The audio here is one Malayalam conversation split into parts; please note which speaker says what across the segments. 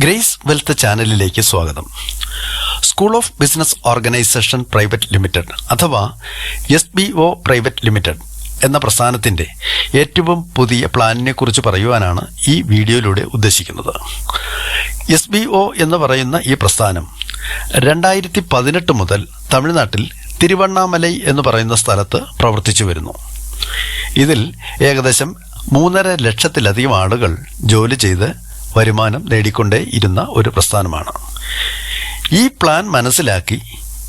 Speaker 1: ഗ്രേസ് വെൽത്ത് ചാനലിലേക്ക് സ്വാഗതം. School of business organisation private limited അഥവാ SBO പ്രൈവറ്റ് ലിമിറ്റഡ് എന്ന പ്രസ്ഥാനത്തിൻ്റെ ഏറ്റവും പുതിയ പ്ലാനിനെ കുറിച്ച് പറയുവാനാണ് ഈ വീഡിയോയിലൂടെ ഉദ്ദേശിക്കുന്നത്. SBO എന്ന് പറയുന്ന ഈ പ്രസ്ഥാനം 2018 മുതൽ തമിഴ്നാട്ടിൽ തിരുവണ്ണാമലൈ എന്ന് പറയുന്ന സ്ഥലത്ത് പ്രവർത്തിച്ചു വരുന്നു. ഇതിൽ ഏകദേശം 3.5 ലക്ഷത്തിലധികം ആളുകൾ ജോലി ചെയ്ത് വരുമാനം നേടിക്കൊണ്ടേ ഇരുന്ന ഒരു പ്രസ്ഥാനമാണ്. ഈ പ്ലാൻ മനസ്സിലാക്കി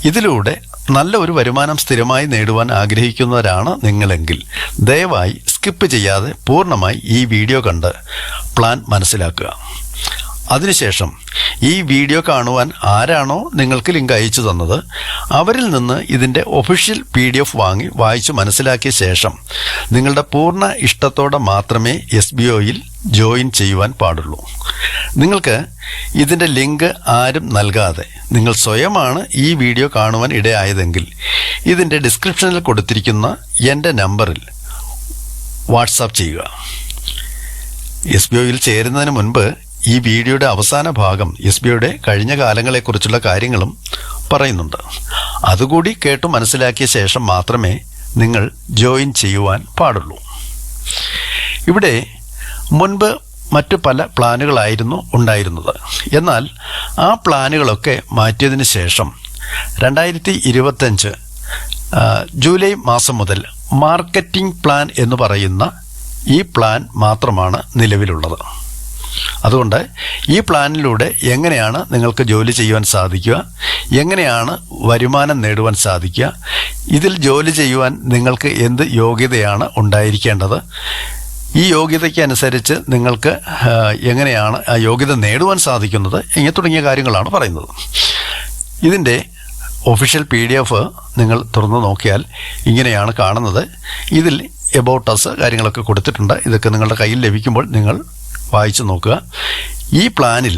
Speaker 1: ഇതിലൂടെ നല്ല ഒരു വരുമാനം സ്ഥിരമായി നേടുവാൻ ആഗ്രഹിക്കുന്നവരാണ് നിങ്ങളെങ്കിൽ ദയവായി സ്കിപ്പ് ചെയ്യാതെ പൂർണ്ണമായി ഈ വീഡിയോ കണ്ട് പ്ലാൻ മനസ്സിലാക്കുക. അതിനുശേഷം ഈ വീഡിയോ കാണുവാൻ ആരാണോ നിങ്ങൾക്ക് ലിങ്ക് അയച്ചു തന്നത് അവരിൽ നിന്ന് ഇതിൻ്റെ ഒഫീഷ്യൽ PDF വാങ്ങി വായിച്ച് മനസ്സിലാക്കിയ ശേഷം നിങ്ങളുടെ പൂർണ്ണ ഇഷ്ടത്തോടെ മാത്രമേ SBOയിൽ ജോയിൻ ചെയ്യുവാൻ പാടുള്ളൂ. നിങ്ങൾക്ക് ഇതിൻ്റെ ലിങ്ക് ആരും നൽകാതെ നിങ്ങൾ സ്വയമാണ് ഈ വീഡിയോ കാണുവാൻ ഇടയായതെങ്കിൽ ഇതിൻ്റെ ഡിസ്ക്രിപ്ഷനിൽ കൊടുത്തിരിക്കുന്ന എൻ്റെ നമ്പറിൽ വാട്സാപ്പ് ചെയ്യുക. SBOയിൽ ചേരുന്നതിന് മുൻപ് ഈ വീഡിയോയുടെ അവസാന ഭാഗം SBOയുടെ കഴിഞ്ഞ കാലങ്ങളെക്കുറിച്ചുള്ള കാര്യങ്ങളും പറയുന്നുണ്ട്. അതുകൂടി കേട്ടു മനസ്സിലാക്കിയ ശേഷം മാത്രമേ നിങ്ങൾ ജോയിൻ ചെയ്യുവാൻ പാടുള്ളൂ. ഇവിടെ മുൻപ് മറ്റു പല പ്ലാനുകളായിരുന്നു ഉണ്ടായിരുന്നത്. എന്നാൽ ആ പ്ലാനുകളൊക്കെ മാറ്റിയതിന് ശേഷം 2025 ജൂലൈ മാസം മുതൽ മാർക്കറ്റിംഗ് പ്ലാൻ എന്ന് പറയുന്ന ഈ പ്ലാൻ മാത്രമാണ് നിലവിലുള്ളത്. അതുകൊണ്ട് ഈ പ്ലാനിലൂടെ എങ്ങനെയാണ് നിങ്ങൾക്ക് ജോലി ചെയ്യുവാൻ സാധിക്കുക, എങ്ങനെയാണ് വരുമാനം നേടുവാൻ സാധിക്കുക, ഇതിൽ ജോലി ചെയ്യുവാൻ നിങ്ങൾക്ക് എന്ത് യോഗ്യതയാണ് ഉണ്ടായിരിക്കേണ്ടത്, ഈ യോഗ്യതയ്ക്ക് അനുസരിച്ച് നിങ്ങൾക്ക് എങ്ങനെയാണ് ആ യോഗ്യത നേടുവാൻ സാധിക്കുന്നത്, ഇങ്ങനെ തുടങ്ങിയ കാര്യങ്ങളാണ് പറയുന്നത്. ഇതിൻ്റെ ഒഫീഷ്യൽ PDF നിങ്ങൾ തുറന്നു നോക്കിയാൽ ഇങ്ങനെയാണ് കാണുന്നത്. ഇതിൽ എബൌട്ട് അസ് കാര്യങ്ങളൊക്കെ കൊടുത്തിട്ടുണ്ട്. ഇതൊക്കെ നിങ്ങളുടെ കയ്യിൽ ലഭിക്കുമ്പോൾ നിങ്ങൾ വായിച്ചു നോക്കുക. ഈ പ്ലാനിൽ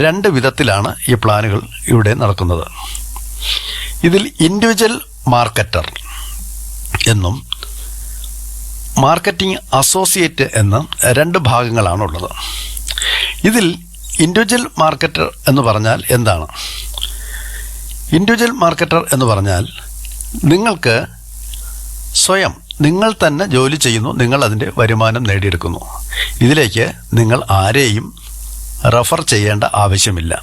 Speaker 1: 2 വിധത്തിലാണ് ഈ പ്ലാനുകൾ ഇവിടെ നടക്കുന്നത്. ഇതിൽ ഇൻഡിവിജ്വൽ മാർക്കറ്റർ എന്നും മാർക്കറ്റിംഗ് അസോസിയേറ്റ് എന്നും 2 ഭാഗങ്ങളാണുള്ളത്. ഇതിൽ ഇൻഡിവിജ്വൽ മാർക്കറ്റർ എന്ന് പറഞ്ഞാൽ എന്താണ്? ഇൻഡിവിജ്വൽ മാർക്കറ്റർ എന്ന് പറഞ്ഞാൽ നിങ്ങൾക്ക് സ്വയം നിങ്ങൾ തന്നെ ജോലി ചെയ്യുന്നു, നിങ്ങൾ അതിൻ്റെ വരുമാനം നേടിയെടുക്കുന്നു. ഇതിലേക്ക് നിങ്ങൾ ആരെയും റെഫർ ചെയ്യേണ്ട ആവശ്യമില്ല.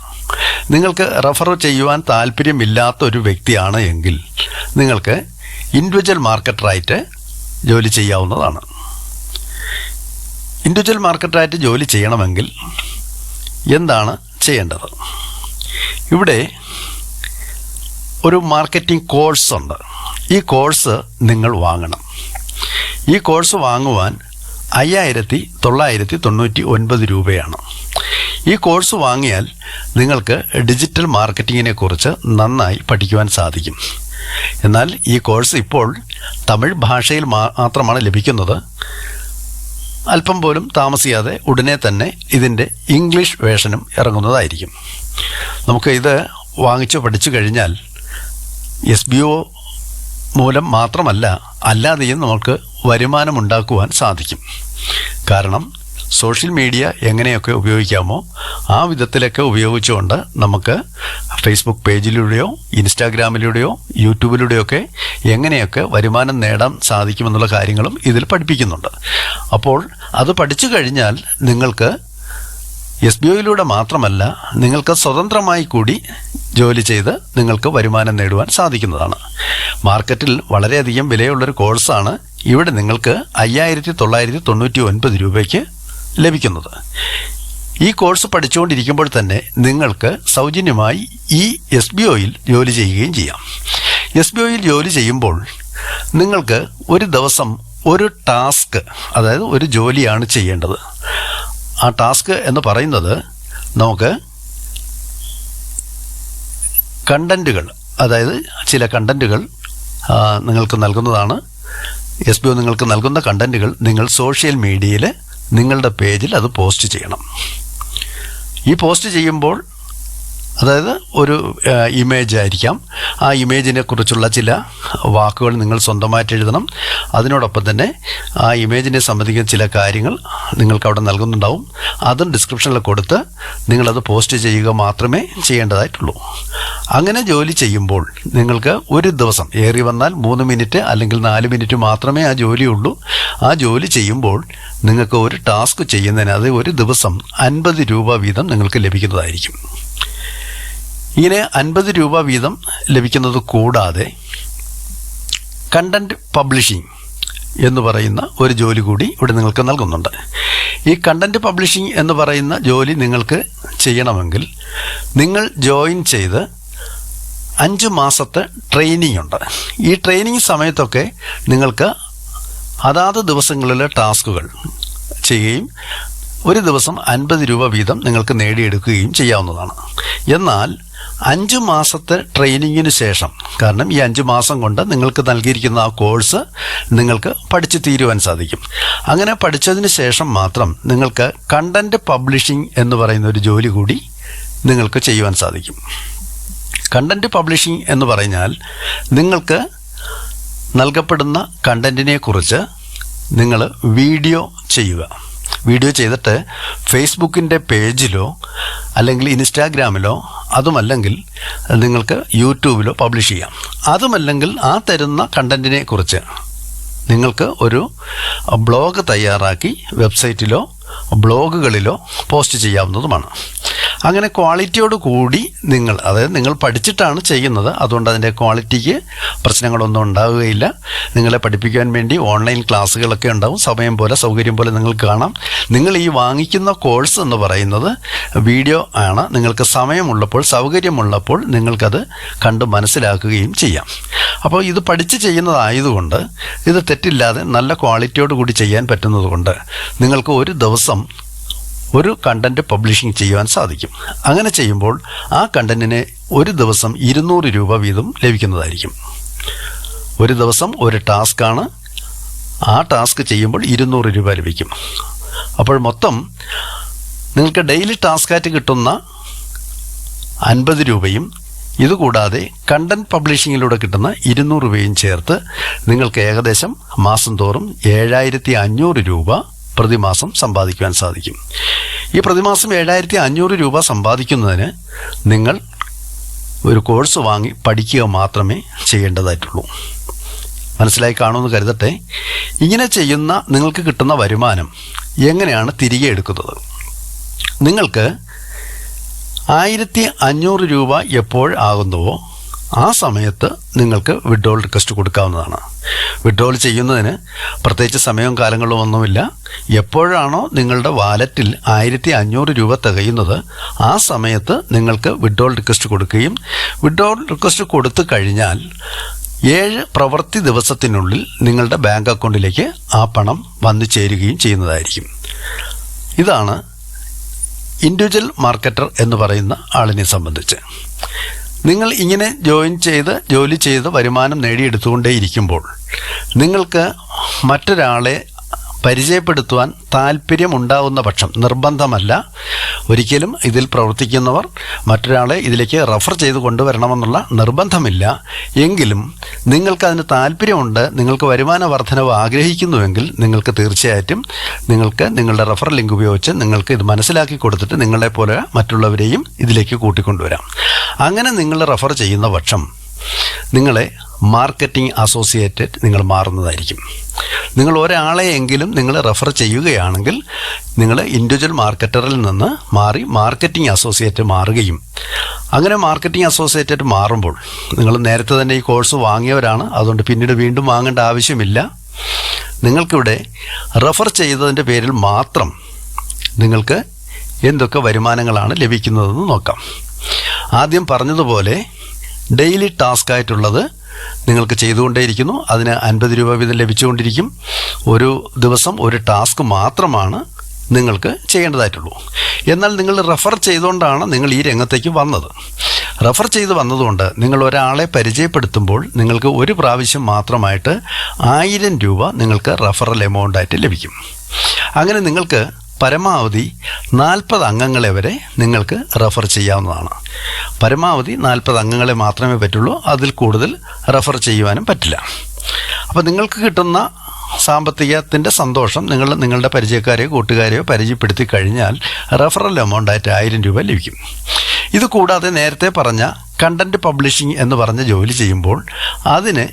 Speaker 1: നിങ്ങൾക്ക് റെഫർ ചെയ്യുവാൻ താല്പര്യമില്ലാത്ത ഒരു വ്യക്തിയാണ് എങ്കിൽ നിങ്ങൾക്ക് ഇൻഡിവിജ്വൽ മാർക്കറ്ററായിട്ട് ജോലി ചെയ്യാവുന്നതാണ്. ഇൻഡിവിജ്വൽ മാർക്കറ്ററായിട്ട് ജോലി ചെയ്യണമെങ്കിൽ എന്താണ് ചെയ്യേണ്ടത്? ഇവിടെ ഒരു മാർക്കറ്റിംഗ് കോഴ്സ് ഉണ്ട്. ഈ കോഴ്സ് നിങ്ങൾ വാങ്ങണം. ഈ കോഴ്സ് വാങ്ങുവാൻ 5,999 രൂപയാണ്. ഈ കോഴ്സ് വാങ്ങിയാൽ നിങ്ങൾക്ക് ഡിജിറ്റൽ മാർക്കറ്റിങ്ങിനെ കുറിച്ച് നന്നായി പഠിക്കുവാൻ സാധിക്കും. എന്നാൽ ഈ കോഴ്സ് ഇപ്പോൾ തമിഴ് ഭാഷയിൽ മാത്രമാണ് ലഭിക്കുന്നത്. അല്പം പോലും താമസിയാതെ ഉടനെ തന്നെ ഇതിൻ്റെ ഇംഗ്ലീഷ് വേർഷനും ഇറങ്ങുന്നതായിരിക്കും. നമുക്ക് ഇത് വാങ്ങിച്ച് പഠിച്ചു കഴിഞ്ഞാൽ SBO മൂലം മാത്രമല്ല അല്ലാതെയും നമുക്ക് വരുമാനമുണ്ടാക്കുവാൻ സാധിക്കും. കാരണം സോഷ്യൽ മീഡിയ എങ്ങനെയൊക്കെ ഉപയോഗിക്കാമോ ആ വിധത്തിലൊക്കെ ഉപയോഗിച്ചുകൊണ്ട് നമുക്ക് ഫേസ്ബുക്ക് പേജിലൂടെയോ ഇൻസ്റ്റാഗ്രാമിലൂടെയോ യൂട്യൂബിലൂടെയൊക്കെ എങ്ങനെയൊക്കെ വരുമാനം നേടാൻ സാധിക്കുമെന്നുള്ള കാര്യങ്ങളും ഇതിൽ പഠിപ്പിക്കുന്നുണ്ട്. അപ്പോൾ അത് പഠിച്ചു കഴിഞ്ഞാൽ നിങ്ങൾക്ക് SBOയിലൂടെ മാത്രമല്ല നിങ്ങൾക്ക് സ്വതന്ത്രമായി കൂടി ജോലി ചെയ്ത് നിങ്ങൾക്ക് വരുമാനം നേടുവാൻ സാധിക്കുന്നതാണ്. മാർക്കറ്റിൽ വളരെയധികം വിലയുള്ളൊരു കോഴ്സാണ് ഇവിടെ നിങ്ങൾക്ക് 5,999 രൂപയ്ക്ക് ലഭിക്കുന്നത്. ഈ കോഴ്സ് പഠിച്ചുകൊണ്ടിരിക്കുമ്പോൾ തന്നെ നിങ്ങൾക്ക് സൗജന്യമായി ഈ SBOയിൽ ജോലി ചെയ്യുകയും ചെയ്യാം. SBOയിൽ ജോലി ചെയ്യുമ്പോൾ നിങ്ങൾക്ക് ഒരു ദിവസം ഒരു ടാസ്ക്, അതായത് ഒരു ജോലിയാണ് ചെയ്യേണ്ടത്. ആ ടാസ്ക് എന്ന് പറയുന്നത് നമുക്ക് കണ്ടൻറ്റുകൾ, അതായത് ചില കണ്ടൻറ്റുകൾ നിങ്ങൾക്ക് നൽകുന്നതാണ്. SBO നിങ്ങൾക്ക് നൽകുന്ന കണ്ടൻറ്റുകൾ നിങ്ങൾ സോഷ്യൽ മീഡിയയിൽ നിങ്ങളുടെ പേജിൽ അത് പോസ്റ്റ് ചെയ്യണം. ഈ പോസ്റ്റ് ചെയ്യുമ്പോൾ അതായത് ഒരു ഇമേജ് ആയിരിക്കാം. ആ ഇമേജിനെ കുറിച്ചുള്ള ചില വാക്കുകൾ നിങ്ങൾ സ്വന്തമായിട്ട് എഴുതണം. അതിനോടൊപ്പം തന്നെ ആ ഇമേജിനെ സംബന്ധിക്കുന്ന ചില കാര്യങ്ങൾ നിങ്ങൾക്ക് അവിടെ നൽകുന്നുണ്ടാവും. അതും ഡിസ്ക്രിപ്ഷനിൽ കൊടുത്ത് നിങ്ങളത് പോസ്റ്റ് ചെയ്യുക മാത്രമേ ചെയ്യേണ്ടതായിട്ടുള്ളൂ. അങ്ങനെ ജോലി ചെയ്യുമ്പോൾ നിങ്ങൾക്ക് ഒരു ദിവസം ഏറി വന്നാൽ 3 മിനിറ്റ് അല്ലെങ്കിൽ 4 മിനിറ്റ് മാത്രമേ ആ ജോലിയുള്ളൂ. ആ ജോലി ചെയ്യുമ്പോൾ നിങ്ങൾക്ക് ഒരു ടാസ്ക് ചെയ്യുന്നതിന് അത് ഒരു ദിവസം 50 രൂപ വീതം നിങ്ങൾക്ക് ലഭിക്കുന്നതായിരിക്കും. ഇങ്ങനെ 50 രൂപ വീതം ലഭിക്കുന്നത് കൂടാതെ കണ്ടന്റ് പബ്ലിഷിംഗ് എന്ന് പറയുന്ന ഒരു ജോലി കൂടി ഇവിടെ നിങ്ങൾക്ക് നൽകുന്നുണ്ട്. ഈ കണ്ടന്റ് പബ്ലിഷിംഗ് എന്ന് പറയുന്ന ജോലി നിങ്ങൾക്ക് ചെയ്യണമെങ്കിൽ നിങ്ങൾ ജോയിൻ ചെയ്ത് 5 മാസത്തെ ട്രെയിനിങ് ഉണ്ട്. ഈ ട്രെയിനിങ് സമയത്തൊക്കെ നിങ്ങൾക്ക് അതാത് ദിവസങ്ങളിലെ ടാസ്കുകൾ ചെയ്യുകയും ഒരു ദിവസം 50 രൂപ വീതം നിങ്ങൾക്ക് നേടിയെടുക്കുകയും ചെയ്യാവുന്നതാണ്. എന്നാൽ 5 മാസത്തെ ട്രെയിനിങ്ങിന് ശേഷം, കാരണം ഈ 5 മാസം കൊണ്ട് നിങ്ങൾക്ക് നൽകിയിരിക്കുന്ന ആ കോഴ്സ് നിങ്ങൾക്ക് പഠിച്ചു തീരുവാൻ സാധിക്കും. അങ്ങനെ പഠിച്ചതിന് ശേഷം മാത്രം നിങ്ങൾക്ക് കണ്ടന്റ് പബ്ലിഷിംഗ് എന്ന് പറയുന്ന ഒരു ജോലി കൂടി നിങ്ങൾക്ക് ചെയ്യുവാൻ സാധിക്കും. കണ്ടന്റ് പബ്ലിഷിംഗ് എന്ന് പറഞ്ഞാൽ നിങ്ങൾക്ക് നൽകപ്പെടുന്ന കണ്ടന്റിനെ കുറിച്ച് നിങ്ങൾ വീഡിയോ ചെയ്യുക. വീഡിയോ ചെയ്തിട്ട് ഫേസ്ബുക്കിൻ്റെ പേജിലോ അല്ലെങ്കിൽ ഇൻസ്റ്റാഗ്രാമിലോ, അതുമല്ലെങ്കിൽ നിങ്ങൾക്ക് യൂട്യൂബിലോ പബ്ലിഷ് ചെയ്യാം. അതുമല്ലെങ്കിൽ ആ തരുന്ന കണ്ടന്റിനെ കുറിച്ച് നിങ്ങൾക്ക് ഒരു ബ്ലോഗ് തയ്യാറാക്കി വെബ്സൈറ്റിലോ ബ്ലോഗുകളിലോ പോസ്റ്റ് ചെയ്യാവുന്നതുമാണ്. അങ്ങനെ ക്വാളിറ്റിയോട് കൂടി അതായത് നിങ്ങൾ പഠിച്ചിട്ടാണ് ചെയ്യുന്നത്, അതുകൊണ്ട് അതിൻ്റെ ക്വാളിറ്റിക്ക് പ്രശ്നങ്ങളൊന്നും ഉണ്ടാവുകയില്ല. നിങ്ങളെ പഠിപ്പിക്കാൻ വേണ്ടി ഓൺലൈൻ ക്ലാസ്സുകളൊക്കെ ഉണ്ടാവും. സമയം പോലെ സൗകര്യം പോലെ നിങ്ങൾക്ക് കാണാം. നിങ്ങൾ ഈ വാങ്ങിക്കുന്ന കോഴ്സ് എന്ന് പറയുന്നത് വീഡിയോ ആണ്. നിങ്ങൾക്ക് സമയമുള്ളപ്പോൾ സൗകര്യമുള്ളപ്പോൾ നിങ്ങൾക്കത് കണ്ട് മനസ്സിലാക്കുകയും ചെയ്യാം. അപ്പോൾ ഇത് പഠിച്ച് ചെയ്യുന്നതായതുകൊണ്ട് ഇത് തെറ്റില്ലാതെ നല്ല ക്വാളിറ്റിയോട് കൂടി ചെയ്യാൻ പറ്റുന്നതുകൊണ്ട് നിങ്ങൾക്ക് ഒരു ദിവസം ഒരു കണ്ടന്റ് പബ്ലിഷിംഗ് ചെയ്യുവാൻ സാധിക്കും. അങ്ങനെ ചെയ്യുമ്പോൾ ആ കണ്ടന്റിന് ഒരു ദിവസം 200 രൂപ വീതം ലഭിക്കുന്നതായിരിക്കും. ഒരു ദിവസം ഒരു ടാസ്ക്കാണ്. ആ ടാസ്ക് ചെയ്യുമ്പോൾ 200 രൂപ ലഭിക്കും. അപ്പോൾ മൊത്തം നിങ്ങൾക്ക് ഡെയിലി ടാസ്കായിട്ട് കിട്ടുന്ന 50 രൂപയും ഇതുകൂടാതെ കണ്ടന്റ് പബ്ലിഷിങ്ങിലൂടെ കിട്ടുന്ന 200 രൂപയും ചേർത്ത് നിങ്ങൾക്ക് ഏകദേശം മാസം തോറും 7500 രൂപ പ്രതിമാസം സമ്പാദിക്കുവാൻ സാധിക്കും. ഈ പ്രതിമാസം 7500 രൂപ സമ്പാദിക്കുന്നതിന് നിങ്ങൾ ഒരു കോഴ്സ് വാങ്ങി പഠിക്കുക മാത്രമേ ചെയ്യേണ്ടതായിട്ടുള്ളൂ. മനസ്സിലായി കാണുമെന്ന് കരുതട്ടെ. ഇങ്ങനെ ചെയ്യുന്ന നിങ്ങൾക്ക് കിട്ടുന്ന വരുമാനം എങ്ങനെയാണ് തിരികെ എടുക്കുന്നത്? നിങ്ങൾക്ക് 1500 രൂപ എപ്പോൾ ആകുന്നുവോ ആ സമയത്ത് നിങ്ങൾക്ക് വിഡ്രോൾ റിക്വസ്റ്റ് കൊടുക്കാവുന്നതാണ്. വിഡ്രോൾ ചെയ്യുന്നതിന് പ്രത്യേകിച്ച് സമയവും കാലങ്ങളും ഒന്നുമില്ല. എപ്പോഴാണോ നിങ്ങളുടെ വാലറ്റിൽ 1500 രൂപ തികയുന്നത് ആ സമയത്ത് നിങ്ങൾക്ക് വിഡ്രോൾ റിക്വസ്റ്റ് കൊടുക്കുകയും വിഡ്രോൾ റിക്വസ്റ്റ് കൊടുത്തു കഴിഞ്ഞാൽ 7 പ്രവൃത്തി ദിവസത്തിനുള്ളിൽ നിങ്ങളുടെ ബാങ്ക് അക്കൗണ്ടിലേക്ക് ആ പണം വന്നു ചേരുകയും ചെയ്യുന്നതായിരിക്കും. ഇതാണ് ഇൻഡിവിജ്വൽ മാർക്കറ്റർ എന്ന് പറയുന്ന ആളിനെ സംബന്ധിച്ച്. നിങ്ങൾ ഇങ്ങനെ ജോലി ചെയ്ത് വരുമാനം നേടിയെടുത്തുകൊണ്ടേയിരിക്കുമ്പോൾ നിങ്ങൾക്ക് മറ്റൊരാളെ പരിചയപ്പെടുത്തുവാൻ താല്പര്യമുണ്ടാവുന്ന പക്ഷം, നിർബന്ധമല്ല, ഒരിക്കലും ഇതിൽ പ്രവർത്തിക്കുന്നവർ മറ്റൊരാളെ ഇതിലേക്ക് റെഫർ ചെയ്ത് കൊണ്ടുവരണമെന്നുള്ള നിർബന്ധമില്ല. എങ്കിലും നിങ്ങൾക്കതിന് താല്പര്യമുണ്ട്, നിങ്ങൾക്ക് വരുമാന വർധനവ് ആഗ്രഹിക്കുന്നുവെങ്കിൽ നിങ്ങൾക്ക് തീർച്ചയായിട്ടും നിങ്ങളുടെ റെഫർ ലിങ്ക് ഉപയോഗിച്ച് നിങ്ങൾക്ക് ഇത് മനസ്സിലാക്കി കൊടുത്തിട്ട് നിങ്ങളെപ്പോലെ മറ്റുള്ളവരെയും ഇതിലേക്ക് കൂട്ടിക്കൊണ്ടുവരാം. അങ്ങനെ നിങ്ങൾ റെഫർ ചെയ്യുന്ന പക്ഷം നിങ്ങളെ മാർക്കറ്റിംഗ് അസോസിയേറ്റ് നിങ്ങൾ മാറുന്നതായിരിക്കും. നിങ്ങൾ ഒരാളെയെങ്കിലും നിങ്ങൾ റെഫർ ചെയ്യുകയാണെങ്കിൽ നിങ്ങൾ ഇൻഡിവിജ്വൽ മാർക്കറ്ററിൽ നിന്ന് മാറി മാർക്കറ്റിംഗ് അസോസിയേറ്റ് മാറുകയും, അങ്ങനെ മാർക്കറ്റിംഗ് അസോസിയേറ്റ് മാറുമ്പോൾ നിങ്ങൾ നേരത്തെ തന്നെ ഈ കോഴ്സ് വാങ്ങിയവരാണ്, അതുകൊണ്ട് പിന്നീട് വീണ്ടും വാങ്ങേണ്ട ആവശ്യമില്ല. നിങ്ങൾക്കിവിടെ റെഫർ ചെയ്തതിൻ്റെ പേരിൽ മാത്രം നിങ്ങൾക്ക് എന്തൊക്കെ വരുമാനങ്ങളാണ് ലഭിക്കുന്നതെന്ന് നോക്കാം. ആദ്യം പറഞ്ഞതുപോലെ ഡെയിലി ടാസ്ക് ആയിട്ടുള്ളത് നിങ്ങൾക്ക് ചെയ്തുകൊണ്ടേയിരിക്കുന്നു. അതിന് 50 രൂപ വീതം ലഭിച്ചുകൊണ്ടിരിക്കും. ഒരു ദിവസം ഒരു ടാസ്ക് മാത്രമാണ് നിങ്ങൾക്ക് ചെയ്യേണ്ടതായിട്ടുള്ളൂ. എന്നാൽ നിങ്ങൾ റെഫർ ചെയ്തുകൊണ്ടാണ് നിങ്ങൾ ഈ രംഗത്തേക്ക് വന്നത്. റെഫർ ചെയ്ത് വന്നതുകൊണ്ട് നിങ്ങൾ ഒരാളെ പരിചയപ്പെടുത്തുമ്പോൾ നിങ്ങൾക്ക് ഒരു പ്രാവശ്യം മാത്രമായിട്ട് 1000 രൂപ നിങ്ങൾക്ക് റെഫറൽ എമൗണ്ടായിട്ട് ലഭിക്കും. അങ്ങനെ നിങ്ങൾക്ക് പരമാവധി 40 അംഗങ്ങളെ വരെ നിങ്ങൾക്ക് റെഫർ ചെയ്യാവുന്നതാണ്. പരമാവധി 40 അംഗങ്ങളെ മാത്രമേ പറ്റുള്ളൂ, അതിൽ കൂടുതൽ റെഫർ ചെയ്യുവാനും പറ്റില്ല. അപ്പോൾ നിങ്ങൾക്ക് കിട്ടുന്ന സാമ്പത്തികത്തിൻ്റെ സന്തോഷം നിങ്ങളുടെ പരിചയക്കാരെയോ കൂട്ടുകാരെയോ പരിചയപ്പെടുത്തി കഴിഞ്ഞാൽ റെഫറൽ എമൗണ്ടായിട്ട് 1000 രൂപ ലഭിക്കും. ഇത് കൂടാതെ നേരത്തെ പറഞ്ഞ കണ്ടൻറ് പബ്ലിഷിംഗ് എന്ന് പറഞ്ഞ ജോലി ചെയ്യുമ്പോൾ അതിന്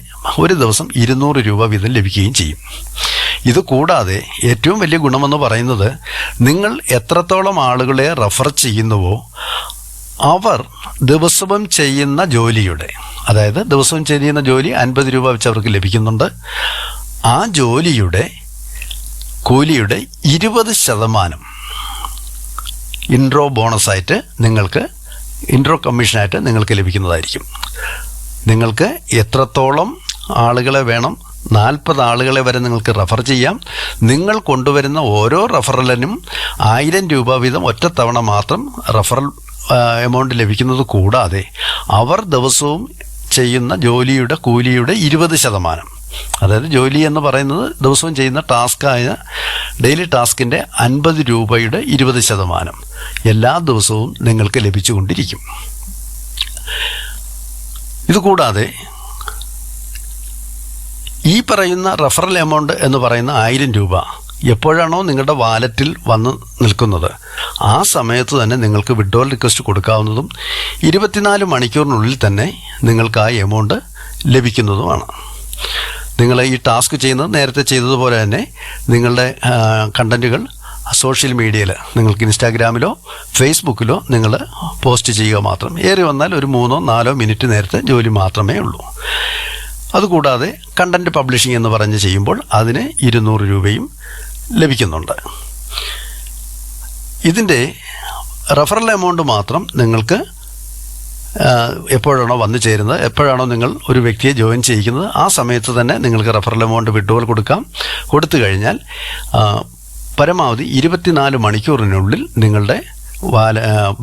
Speaker 1: ഒരു ദിവസം 200 രൂപ വീതം ലഭിക്കുകയും ചെയ്യും. ഇത് കൂടാതെ ഏറ്റവും വലിയ ഗുണമെന്ന് പറയുന്നത്, നിങ്ങൾ എത്രത്തോളം ആളുകളെ റെഫർ ചെയ്യുന്നുവോ അവർ ദിവസവും ചെയ്യുന്ന ജോലിയുടെ, അതായത് ദിവസവും ചെയ്യുന്ന ജോലി 50 രൂപ വെച്ച് അവർക്ക് ലഭിക്കുന്നുണ്ട്. ആ ജോലിയുടെ കൂലിയുടെ 20% ഇൻട്രോ ബോണസായിട്ട് ഇൻട്രോ കമ്മീഷനായിട്ട് നിങ്ങൾക്ക് ലഭിക്കുന്നതായിരിക്കും. നിങ്ങൾക്ക് എത്രത്തോളം ആളുകളെ വേണം, 40 ആളുകളെ വരെ നിങ്ങൾക്ക് റെഫർ ചെയ്യാം. നിങ്ങൾ കൊണ്ടുവരുന്ന ഓരോ റെഫറലിനും 1000 രൂപ വീതം ഒറ്റത്തവണ മാത്രം റെഫറൽ എമൗണ്ട് ലഭിക്കുന്നത് കൂടാതെ അവർ ദിവസവും ചെയ്യുന്ന ജോലിയുടെ കൂലിയുടെ 20%, അതായത് ജോലി എന്ന് പറയുന്നത് ദിവസവും ചെയ്യുന്ന ടാസ്കായ ഡെയിലി ടാസ്കിൻ്റെ 50 രൂപയുടെ 20% എല്ലാ ദിവസവും നിങ്ങൾക്ക് ലഭിച്ചുകൊണ്ടിരിക്കും. ഇതുകൂടാതെ ഈ പറയുന്ന റെഫറൽ എമൗണ്ട് എന്ന് പറയുന്ന 1000 രൂപ എപ്പോഴാണോ നിങ്ങളുടെ വാലറ്റിൽ വന്ന് നിൽക്കുന്നത് ആ സമയത്ത് തന്നെ നിങ്ങൾക്ക് വിഡ്രോവൽ റിക്വസ്റ്റ് കൊടുക്കാവുന്നതും 24 മണിക്കൂറിനുള്ളിൽ തന്നെ നിങ്ങൾക്ക് ആ എമൗണ്ട് ലഭിക്കുന്നതുമാണ്. നിങ്ങൾ ഈ ടാസ്ക് ചെയ്യുന്നത് നേരത്തെ ചെയ്തതുപോലെ തന്നെ നിങ്ങളുടെ കണ്ടൻറ്റുകൾ സോഷ്യൽ മീഡിയയിൽ, നിങ്ങൾക്ക് ഇൻസ്റ്റാഗ്രാമിലോ ഫേസ്ബുക്കിലോ നിങ്ങൾ പോസ്റ്റ് ചെയ്യുക മാത്രം. ഏറി വന്നാൽ ഒരു 3-4 മിനിറ്റ് നേരത്തെ ജോലി മാത്രമേ ഉള്ളൂ. അതുകൂടാതെ കണ്ടൻറ് പബ്ലിഷിംഗ് എന്ന് പറഞ്ഞ് ചെയ്യുമ്പോൾ അതിന് 200 രൂപയും ലഭിക്കുന്നുണ്ട്. ഇതിൻ്റെ റെഫറൽ എമൗണ്ട് മാത്രം നിങ്ങൾക്ക് എപ്പോഴാണോ വന്നു ചേരുന്നത്, എപ്പോഴാണോ നിങ്ങൾ ഒരു വ്യക്തിയെ ജോയിൻ ചെയ്യിക്കുന്നത് ആ സമയത്ത് തന്നെ നിങ്ങൾക്ക് റെഫറൽ എമൗണ്ട് വിഡ്രോവൽ കൊടുത്തു കഴിഞ്ഞാൽ പരമാവധി 24 മണിക്കൂറിനുള്ളിൽ നിങ്ങളുടെ